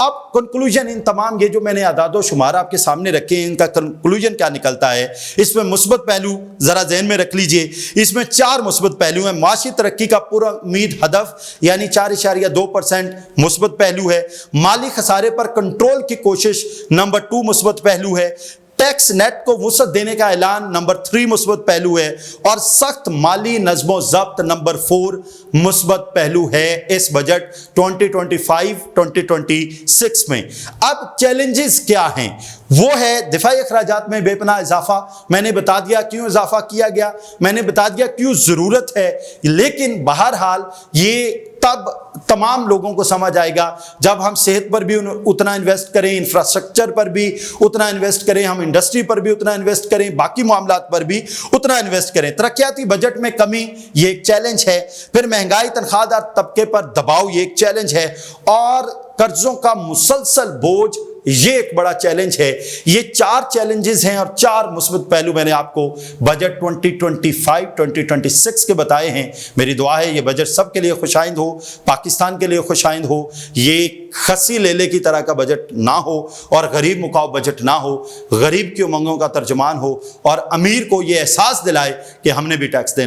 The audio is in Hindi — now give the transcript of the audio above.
अब कंक्लूजन इन तमाम ये जो मैंने आदादो शुमार आपके सामने रखे हैं, इनका कंक्लूजन क्या निकलता है? इसमें मुस्बत पहलू जरा ज़हन में रख लीजिए। इसमें 4 मुस्बत पहलू हैं। माशी तरक्की का पूरा उम्मीद हदफ यानी 4.2% मुस्बत पहलू है। माली खसारे पर कंट्रोल की कोशिश नंबर 2 मुस्बत पहलू है। टैक्स नेट को वुसअत देने का ऐलान नंबर 3 मुस्बत पहलू है। और सख्त माली नज़्मो ज़ब्त नंबर 4 मुस्बत पहलू है इस बजट 2025-2026 में। अब चैलेंजेस क्या हैं? वो है दिफाई अखराजात में बेपनाह इजाफा। मैंने बता दिया क्यों इजाफा किया गया, मैंने बता दिया क्यों ज़रूरत है। लेकिन बहरहाल ये तब तमाम लोगों को समझ आएगा जब हम सेहत पर भी उतना इन्वेस्ट करें, इंफ्रास्ट्रक्चर पर भी उतना इन्वेस्ट करें, हम इंडस्ट्री पर भी उतना इन्वेस्ट करें, बाकी मामलात पर भी उतना इन्वेस्ट करें। तरक्याती बजट में कमी ये एक चैलेंज है। फिर महंगाई, तनख्वाहदार तबके पर दबाव ये एक चैलेंज है। और कर्जों का मुसलसल बोझ ये एक बड़ा चैलेंज है। ये 4 चैलेंजेस हैं और 4 मुस्बत पहलू मैंने आपको बजट 2025-2026 के बताए हैं। मेरी दुआ है ये बजट सबके लिए खुशाइंद हो, पाकिस्तान के लिए खुशाइंद हो। ये खसी लेले की तरह का बजट ना हो और गरीब मुकाव बजट ना हो, गरीब की उमंगों का तर्जुमान हो और अमीर को ये एहसास दिलाए कि हमने भी टैक्स देना